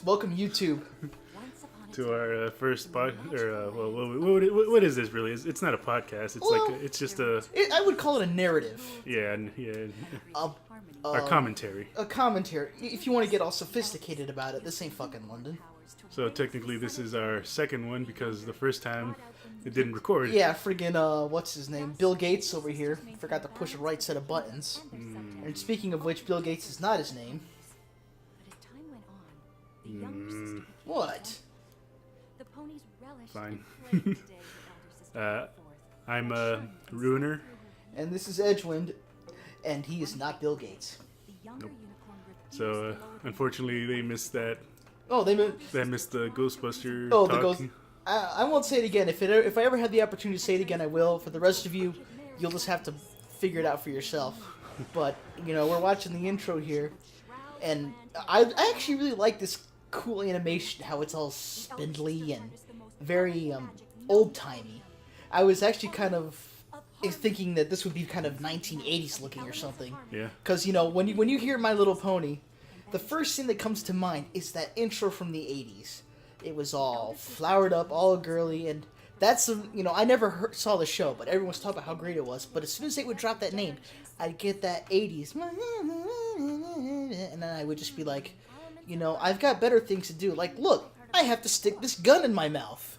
Welcome YouTube to our first pod. Or what is this really? It's not a podcast. It's it's just a. I would call it a narrative. Yeah. Our commentary. A commentary. If you want to get all sophisticated about it, this ain't fucking London. So technically, this is our second one because the first time it didn't record. Yeah, friggin' what's his name? Bill Gates over here forgot to push the right set of buttons. And speaking of which, Bill Gates is not his name. What? Fine. I'm Ruiner. And this is Edgewind, and he is not Bill Gates. Nope. So unfortunately, they missed that. Oh, they missed the Ghostbuster. Oh, talk. the Ghost. I won't say it again. If I ever have the opportunity to say it again, I will. For the rest of you, you'll just have to figure it out for yourself. But we're watching the intro here, and I actually really like this cool animation. How it's all spindly and very old timey. I was actually kind of thinking that this would be kind of 1980s looking or something. Yeah. Because when you hear My Little Pony, the first thing that comes to mind is that intro from the 80s. It was all flowered up, all girly, and that's I never saw the show, but everyone was talking about how great it was. But as soon as they would drop that name, I'd get that 80s, and then I would just be like, I've got better things to do. Like, look, I have to stick this gun in my mouth.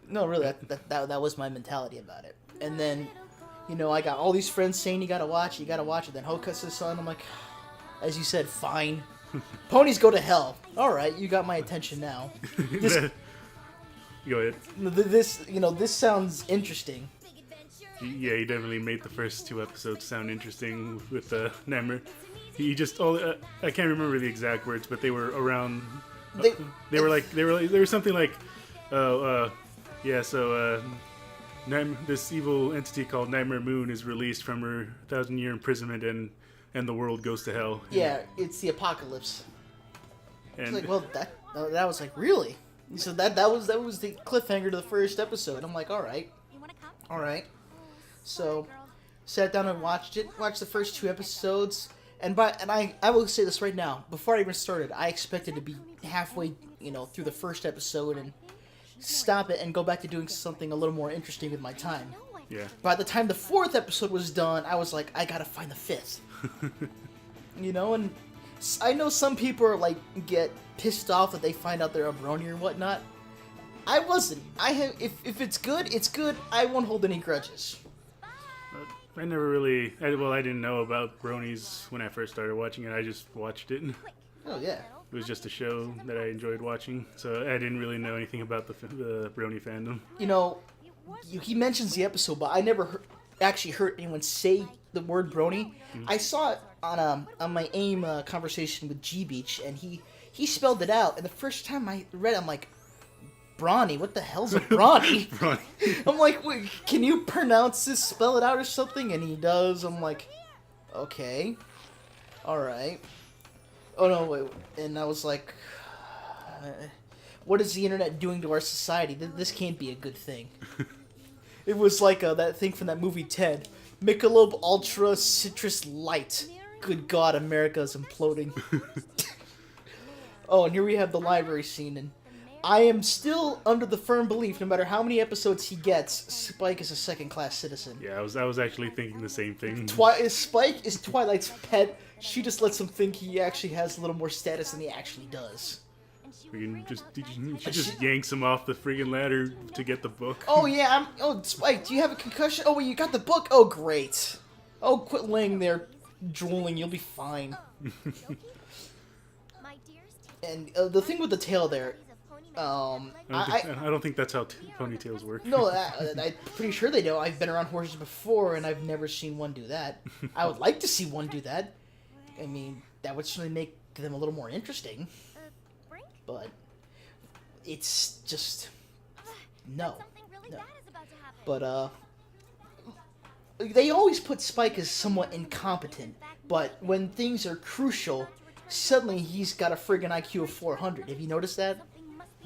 No, really, that was my mentality about it. And then, I got all these friends saying you gotta watch it. Then Hoka says son. I'm like, as you said, fine. Ponies go to hell. All right, you got my attention now. Go ahead. This sounds interesting. Yeah, he definitely made the first two episodes sound interesting with Nemmer. He just I can't remember the exact words, but they were around. They were something like, this evil entity called Nightmare Moon is released from her 1,000-year imprisonment and the world goes to hell. Yeah, it's the apocalypse. And it's like, well, that was like, really? So that was the cliffhanger to the first episode. I'm like, all right. So sat down and watched the first two episodes, and I will say this right now, before I even started, I expected to be halfway, through the first episode and stop it and go back to doing something a little more interesting with my time. Yeah. By the time the fourth episode was done, I was like, I gotta find the fifth. And I know some people are get pissed off that they find out they're a brony or whatnot. I wasn't. If it's good, it's good. I won't hold any grudges. I never really. I didn't know about bronies when I first started watching it. I just watched it. Oh yeah. It was just a show that I enjoyed watching, so I didn't really know anything about the brony fandom. He mentions the episode, but I never actually heard anyone say the word brony. Mm-hmm. I saw it on my AIM conversation with G Beach, and he spelled it out. And the first time I read it, I'm like, brawny? What the hell's a brawny? I'm like, wait, can you pronounce this, spell it out or something? And he does. I'm like, okay, all right. Oh no, wait. And I was like, what is the internet doing to our society? This can't be a good thing. It was like that thing from that movie Ted. Michelob Ultra Citrus Light. Good God, America is imploding. Oh, and here we have the library scene, and I am still under the firm belief, no matter how many episodes he gets, Spike is a second-class citizen. Yeah, I was actually thinking the same thing. Spike is Twilight's pet. She just lets him think he actually has a little more status than he actually does. She just yanks him off the friggin' ladder to get the book. Oh yeah, Spike, do you have a concussion? Oh, wait, you got the book? Oh, great. Oh, quit laying there drooling, you'll be fine. And the thing with the tail there, I don't think that's how ponytails work. No, I'm pretty sure they do. I've been around horses before, and I've never seen one do that. I would like to see one do that. I mean, that would certainly make them a little more interesting. But it's just no. But they always put Spike as somewhat incompetent. But when things are crucial, suddenly he's got a friggin' IQ of 400. Have you noticed that?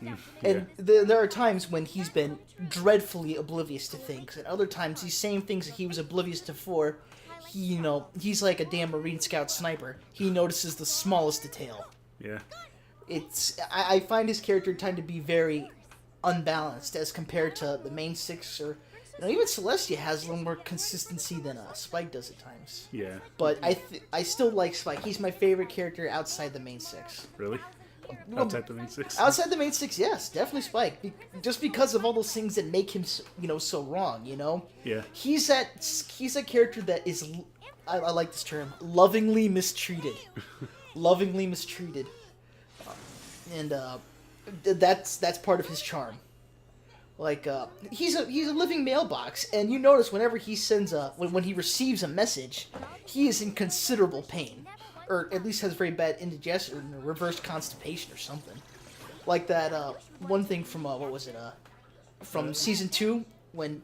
Yeah. And there are times when he's been dreadfully oblivious to things, and other times these same things that he was oblivious to before, he's like a damn Marine Scout sniper. He notices the smallest detail. Yeah. I find his character tend to be very unbalanced as compared to the main six, or even Celestia has a little more consistency than Spike does at times. Yeah. But I still like Spike. He's my favorite character outside the main six. Really? Outside the main six? Outside the main six, yes, definitely Spike. Just because of all those things that make him, so wrong. Yeah. He's that character that is, I like this term, lovingly mistreated. Lovingly mistreated. And that's part of his charm. Like he's a living mailbox, and you notice whenever he sends when he receives a message, he is in considerable pain, or at least has very bad indigestion or reverse constipation or something. Like that one thing from from season 2 when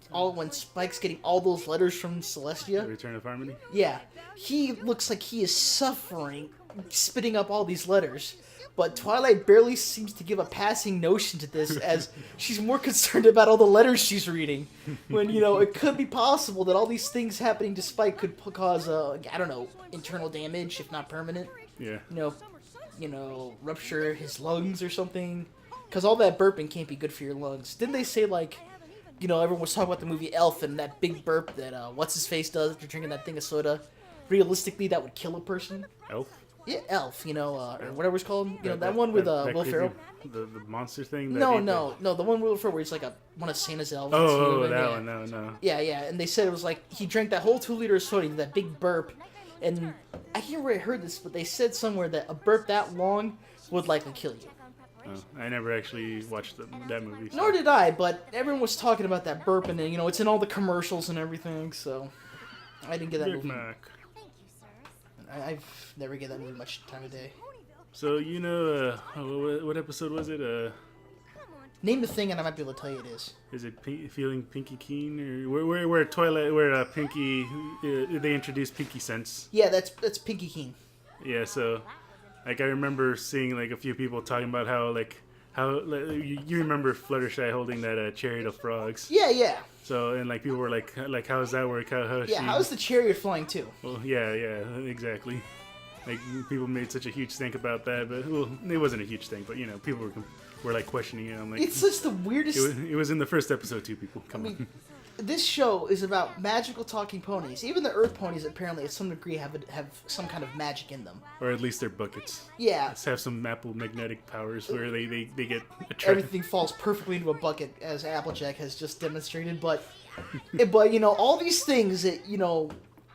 Spike's getting all those letters from Celestia. Return of Harmony. Yeah, he looks like he is suffering, spitting up all these letters. But Twilight barely seems to give a passing notion to this, as she's more concerned about all the letters she's reading. When, it could be possible that all these things happening to Spike could cause, internal damage, if not permanent. Yeah. Rupture his lungs or something. Because all that burping can't be good for your lungs. Didn't they say, everyone was talking about the movie Elf and that big burp that, What's-His-Face does after drinking that thing of soda? Realistically, that would kill a person. Elf? Yeah, Elf, or whatever it's called. That one with Will Ferrell. The monster thing? No, the one with Will Ferrell where he's like one of Santa's elves. Oh, that one, no. Yeah, and they said it was like he drank that whole 2 liters of soda, that big burp, and I can't remember where I heard this, but they said somewhere that a burp that long would likely kill you. Oh, I never actually watched that movie. So. Nor did I, but everyone was talking about that burp, and it's in all the commercials and everything, so I didn't get that movie. Mac. I've never given that movie much time of day. So, what episode was it? Name the thing and I might be able to tell you it is. Is it Feeling Pinky Keen? Or where Pinky, they introduced Pinky Sense? Yeah, that's Pinky Keen. Yeah, so, I remember seeing, a few people talking about how you remember Fluttershy holding that chariot of frogs. Yeah. So, and people were like, how does that work? How's the chariot flying too? Well, yeah, exactly. People made such a huge stink about that, but it wasn't a huge thing. But people were questioning it. I'm like, it's just the weirdest. It was in the first episode too. People, come on. This show is about magical talking ponies. Even the Earth ponies apparently, at some degree, have some kind of magic in them. Or at least they're buckets. Yeah. Just have some Apple magnetic powers where they get attracted. Everything falls perfectly into a bucket, as Applejack has just demonstrated. But all these things that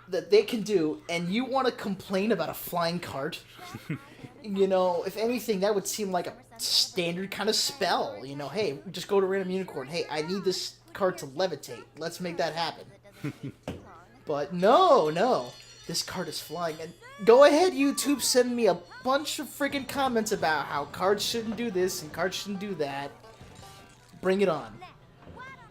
that they can do, and you want to complain about a flying cart. If anything, that would seem like a standard kind of spell. Hey, just go to Random Unicorn. Hey, I need this cart to levitate. Let's make that happen. But no. This cart is flying. And go ahead, YouTube, send me a bunch of freaking comments about how carts shouldn't do this and carts shouldn't do that. Bring it on.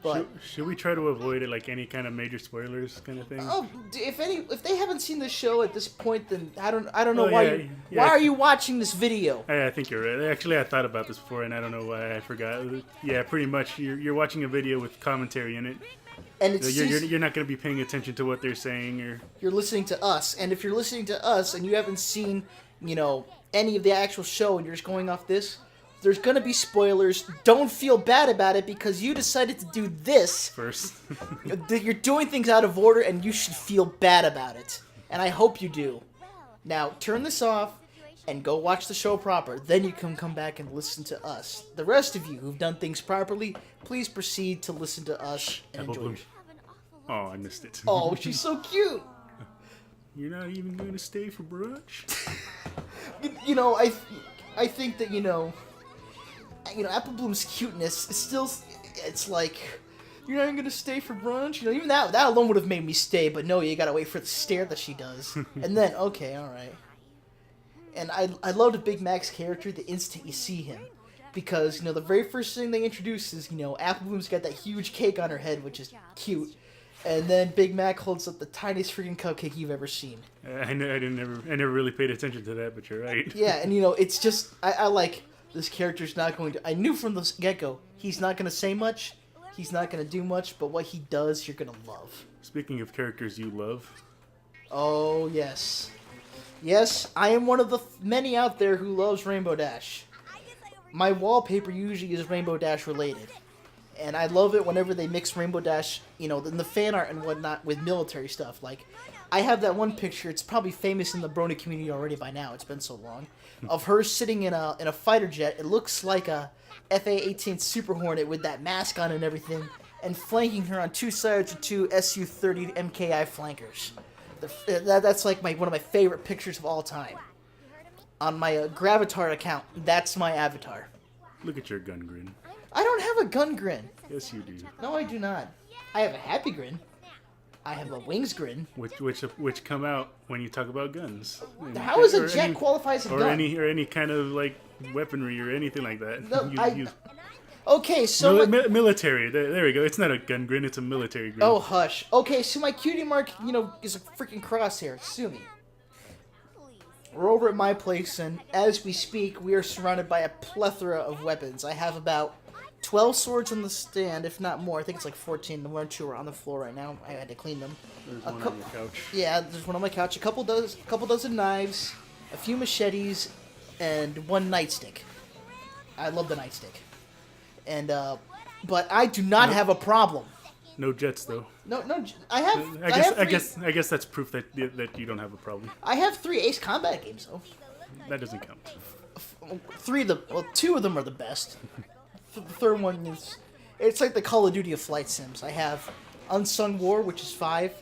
But should we try to avoid it, any kind of major spoilers kind of thing? Oh, if they haven't seen the show at this point, then I don't know why. Yeah. Why are you watching this video? I think you're right. Actually, I thought about this before, and I don't know why I forgot. Yeah, pretty much. You're watching a video with commentary in it, and it's you're not going to be paying attention to what they're saying, or you're listening to us. And if you're listening to us and you haven't seen, any of the actual show, and you're just going off this. There's going to be spoilers. Don't feel bad about it because you decided to do this first. You're doing things out of order and you should feel bad about it. And I hope you do. Now, turn this off and go watch the show proper. Then you can come back and listen to us. The rest of you who've done things properly, please proceed to listen to us and enjoy it. Oh, I missed it. Oh, she's so cute. You're not even going to stay for brunch? I think that, Apple Bloom's cuteness is still, it's like, you're not even going to stay for brunch? Even that alone would have made me stay, but no, you got to wait for the stare that she does. And then, okay, alright. And I loved Big Mac's character the instant you see him. Because, the very first thing they introduce is, Apple Bloom's got that huge cake on her head, which is cute. And then Big Mac holds up the tiniest freaking cupcake you've ever seen. I never really paid attention to that, but you're right. Yeah, and it's just, I like... This character's not going to... I knew from the get-go, he's not going to say much, he's not going to do much, but what he does, you're going to love. Speaking of characters you love... Oh, yes. Yes, I am one of the many out there who loves Rainbow Dash. my wallpaper usually is Rainbow Dash related. And I love it whenever they mix Rainbow Dash, in the fan art and whatnot with military stuff. Like, I have that one picture, it's probably famous in the Brony community already by now, it's been so long, of her sitting in a fighter jet. It looks like a FA-18 Super Hornet with that mask on and everything, and flanking her on two sides are two Su-30 MKI flankers. That's like one of my favorite pictures of all time. On my Gravatar account, that's my avatar. Look at your gun grin. I don't have a gun grin. Yes, you do. No, I do not. I have a happy grin. I have a wings grin. Which come out when you talk about guns. How is a jet qualify as a gun? Or any kind of like weaponry or anything like that. No, okay, so military. There we go. It's not a gun grin. It's a military grin. Oh, hush. Okay, so my cutie mark, is a freaking crosshair. Sue me. We're over at my place, and as we speak, we are surrounded by a plethora of weapons. I have about 12 swords on the stand, if not more. I think it's like 14. The 1 or 2 are on the floor right now. I had to clean them. There's one on your couch. Yeah, there's one on my couch. A couple dozen knives, a few machetes, and 1 nightstick. I love the nightstick. And but I do not have a problem. No jets though. No. I guess that's proof that you don't have a problem. I have 3 Ace Combat games though. That doesn't count. 2 of them are the best. The third one is, it's like the Call of Duty of flight sims. I have Unsung War, which is 5,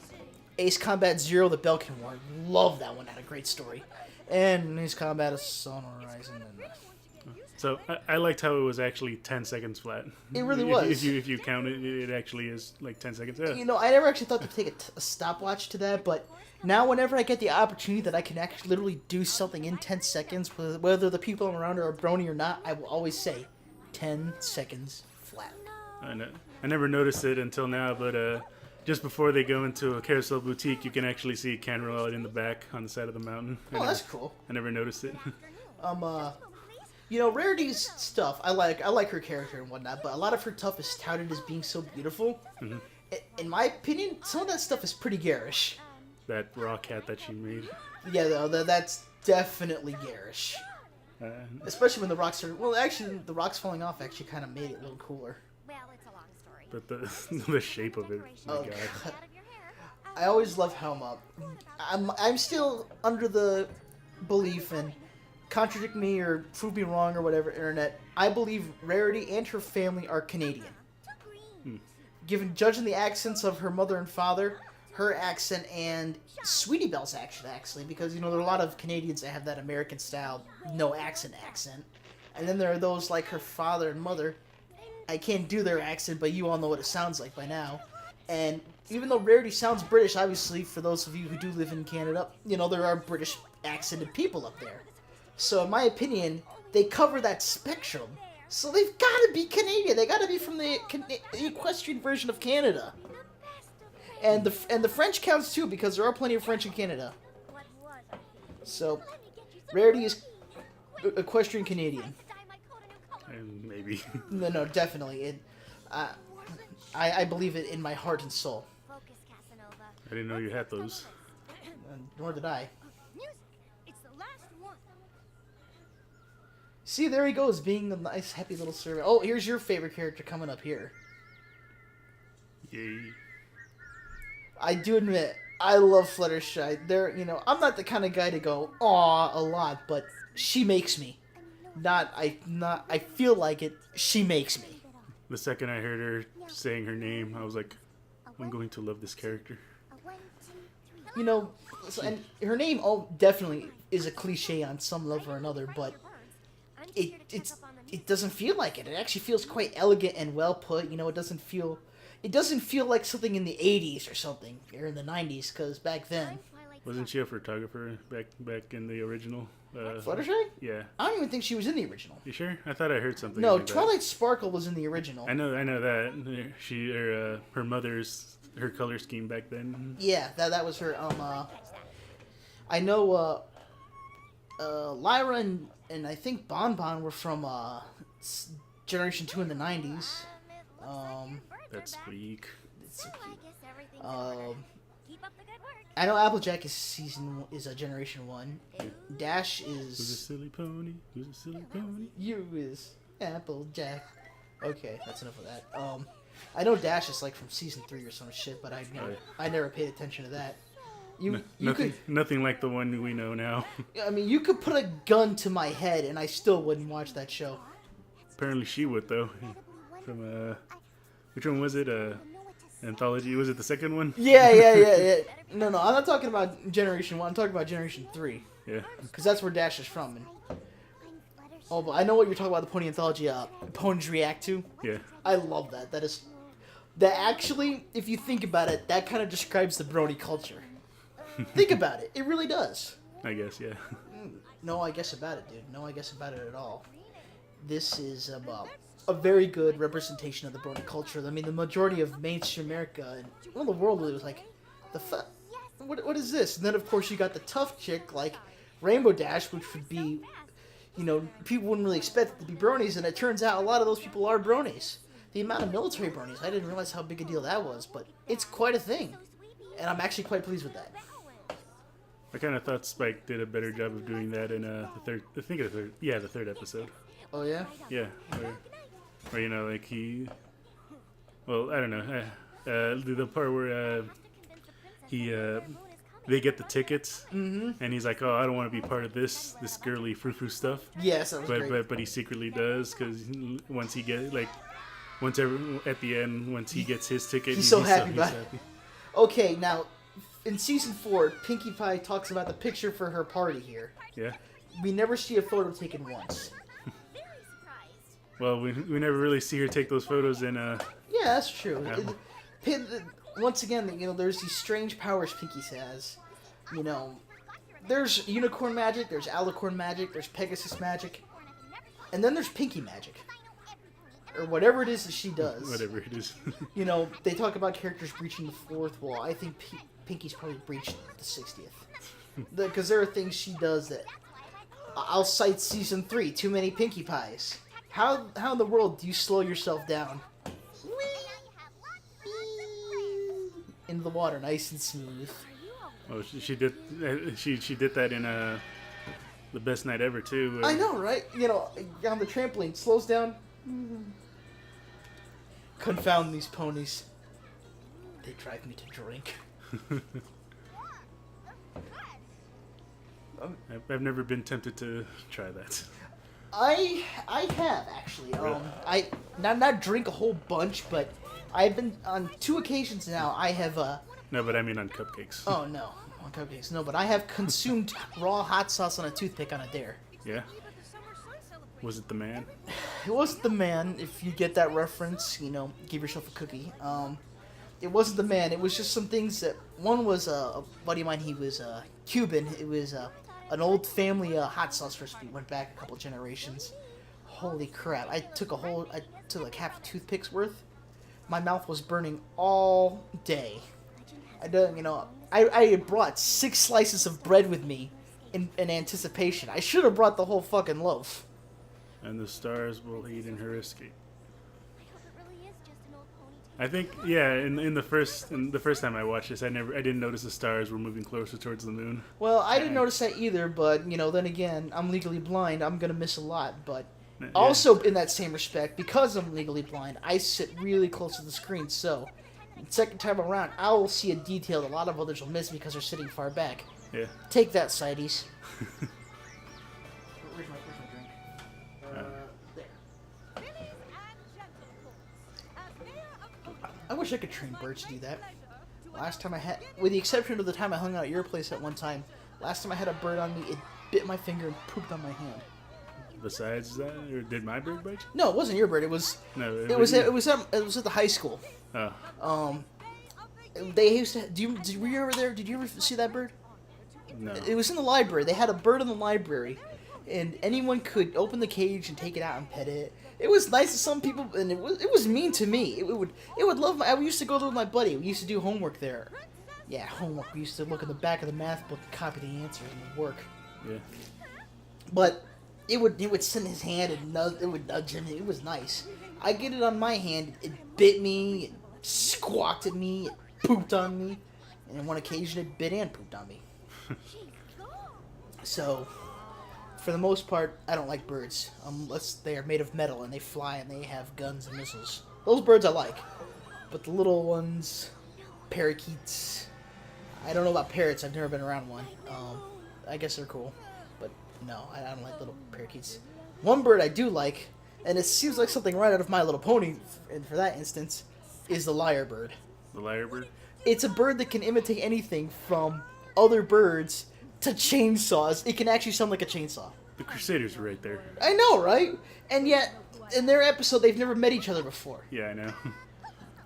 Ace Combat 0, the Belkin War. Love that one, had a great story, and Ace Combat Assault on Horizon. So I liked how it was actually 10 seconds flat. It really was. If you count it, it actually is like 10 seconds. Yeah. I never actually thought to take a stopwatch to that, but now whenever I get the opportunity that I can actually literally do something in 10 seconds, whether the people around are brony or not, I will always say 10 seconds flat. I never noticed it until now, but just before they go into a carousel boutique, you can actually see Canrell out in the back on the side of the mountain. Oh, that's cool. I never noticed it. Rarity's stuff, I like her character and whatnot, but a lot of her stuff is touted as being so beautiful. Mm-hmm. In my opinion, some of that stuff is pretty garish. That rock hat that she made. Yeah, though, that's definitely garish. Especially when the rocks are... Well, actually, the rocks falling off actually kind of made it a little cooler. Well, it's a long story. But the shape of it, my God. I always love how I'm still under the belief, and contradict me or prove me wrong or whatever, internet, I believe Rarity and her family are Canadian. Given judging the accents of her mother and father, her accent and Sweetie Belle's accent, actually, because, there are a lot of Canadians that have that American style, no accent. And then there are those like her father and mother. I can't do their accent, but you all know what it sounds like by now. And even though Rarity sounds British, obviously, for those of you who do live in Canada, there are British accented people up there. So in my opinion, they cover that spectrum. So they've got to be Canadian. They got to be from the equestrian version of Canada. And the French counts too, because there are plenty of French in Canada. So Rarity is equestrian Canadian. Maybe. No, definitely. I believe it in my heart and soul. I didn't know you had those. Nor did I. See, there he goes, being a nice, happy little servant. Oh, here's your favorite character coming up here. Yay. I do admit, I love Fluttershy. I'm not the kind of guy to go, aw, a lot, but she makes me. I feel like it, she makes me. The second I heard her saying her name, I was like, I'm going to love this character. And her name, definitely is a cliche on some level or another, but it doesn't feel like it. It actually feels quite elegant and well put. It doesn't feel like something in the 80s or something, or in the 90s, because back then... Wasn't she a photographer back in the original? Fluttershy? Yeah. I don't even think she was in the original. You sure? I thought I heard something. No, like Twilight that. Sparkle was in the original. I know that. Her mother's, her color scheme back then. Yeah, that was her, I know, Lyra and I think Bon Bon were from, Generation 2 in the 90s. That's weak. I know Applejack is a Generation 1. Dash is... Who's a silly pony? Who's a silly pony? You is... Applejack. Okay, that's enough of that. I know Dash is like from season 3 or some shit, but I never paid attention to that. Nothing like the one we know now. I mean, you could put a gun to my head and I still wouldn't watch that show. Apparently she would, though. From, which one was it? Anthology? Was it the second one? Yeah. No, I'm not talking about Generation 1. I'm talking about Generation 3. Yeah. Because that's where Dash is from. But I know what you're talking about, the Pony Anthology Ponies React to. Yeah. I love that. That actually, if you think about it, that kind of describes the brony culture. Think about it. It really does. I guess, yeah. No, I guess about it, dude. No, I guess about it at all. This is a very good representation of the brony culture. I mean, the majority of mainstream America and the world really was like, the fuck? What is this? And then, of course, you got the tough chick like Rainbow Dash, which would be, people wouldn't really expect it to be bronies, and it turns out a lot of those people are bronies. The amount of military bronies, I didn't realize how big a deal that was, but it's quite a thing. And I'm actually quite pleased with that. I kind of thought Spike did a better job of doing that in the third episode. Oh, yeah? Yeah. Where like he... Well, I don't know. The part where they get the tickets, and he's like, "Oh, I don't want to be part of this girly frou-frou stuff." Yes, that was great. But he secretly does, because once he at the end, once he gets his ticket, he's so happy about it. Okay, now in season 4, Pinkie Pie talks about the picture for her party here. Yeah. We never see a photo taken once. Well, we never really see her take those photos in. Yeah, that's true. Once again, there's these strange powers Pinkie has. There's unicorn magic, there's alicorn magic, there's Pegasus magic, and then there's Pinkie magic. Or whatever it is that she does. Whatever it is. They talk about characters breaching the 4th wall. I think Pinkie's probably breached the 60th. Because there are things she does that... I'll cite season 3, Too Many Pinkie Pies. How in the world do you slow yourself down? Into the water, nice and smooth. Oh, she did that in The Best Night Ever, too. I know, right? On the trampoline, slows down. Confound these ponies. They drive me to drink. I've never been tempted to try that. I have actually. Really? I not drink a whole bunch, but I've been on 2 occasions now. I have No, but I mean on cupcakes. Oh no, on cupcakes no, but I have consumed raw hot sauce on a toothpick on a dare. Yeah. Was it the man? It wasn't the man. If you get that reference, give yourself a cookie. It wasn't the man. It was just some things that... One was a buddy of mine. He was Cuban. It was an old family hot sauce recipe. Went back a couple generations. Holy crap. I took like half a toothpick's worth. My mouth was burning all day. I had brought 6 slices of bread with me in anticipation. I should have brought the whole fucking loaf. And the stars will aid in her escape. I think, yeah. In the first time I watched this, I didn't notice the stars were moving closer towards the moon. Well, I didn't notice that either. But then again, I'm legally blind. I'm gonna miss a lot. But yeah. Also, in that same respect, because I'm legally blind, I sit really close to the screen. So, second time around, I will see a detail that a lot of others will miss because they're sitting far back. Yeah. Take that, sighties. Where's my drink? There. I wish I could train birds to do that. Last time I had, with the exception of the time I hung out at your place at one time, last time I had a bird on me, it bit my finger and pooped on my hand. Besides that, or did my bird bite you? No, it wasn't your bird. It was. No, it was at the high school. Oh. They used to. Were you ever there? Did you ever see that bird? No. It was in the library. They had a bird in the library, and anyone could open the cage and take it out and pet it. It was nice to some people, and it was mean to me. It would love I used to go there with my buddy. We used to do homework there. Yeah, homework. We used to look in the back of the math book, copy the answers, and work. Yeah. But it would send his hand and it would nudge him. It was nice. I get it on my hand. It bit me. It squawked at me. It pooped on me. And on one occasion, it bit and pooped on me. So, for the most part, I don't like birds unless they are made of metal and they fly and they have guns and missiles. Those birds I like, but the little ones, parakeets. I don't know about parrots. I've never been around one. I guess they're cool, but no, I don't like little parakeets. One bird I do like, and it seems like something right out of My Little Pony, and for that instance, is the lyrebird. The lyrebird? It's a bird that can imitate anything from other birds to chainsaws. It can actually sound like a chainsaw. The Crusaders were right there. I know, right? And yet, in their episode, they've never met each other before. Yeah, I know.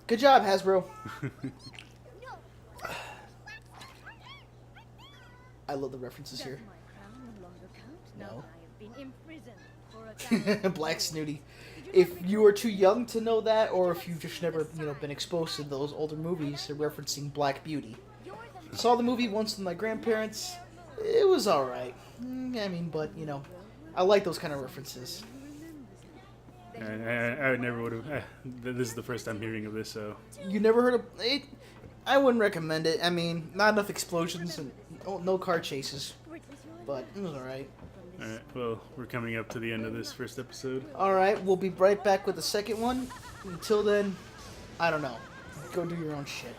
Good job, Hasbro. I love the references here. No. Black Snooty. If you are too young to know that, or if you've just never, been exposed to those older movies, they're referencing Black Beauty. Saw the movie once with my grandparents. It was alright. But, I like those kind of references. I never would have. This is the first time hearing of this, so. You never heard of it? I wouldn't recommend it. Not enough explosions and no car chases. But it was alright. Alright, well, we're coming up to the end of this first episode. Alright, we'll be right back with the second one. Until then, I don't know. Go do your own shit.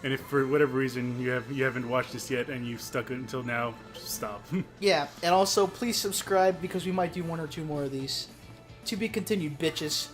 If for whatever reason you haven't watched this yet and you've stuck it until now, stop. Yeah, and also please subscribe because we might do one or two more of these. To be continued, bitches.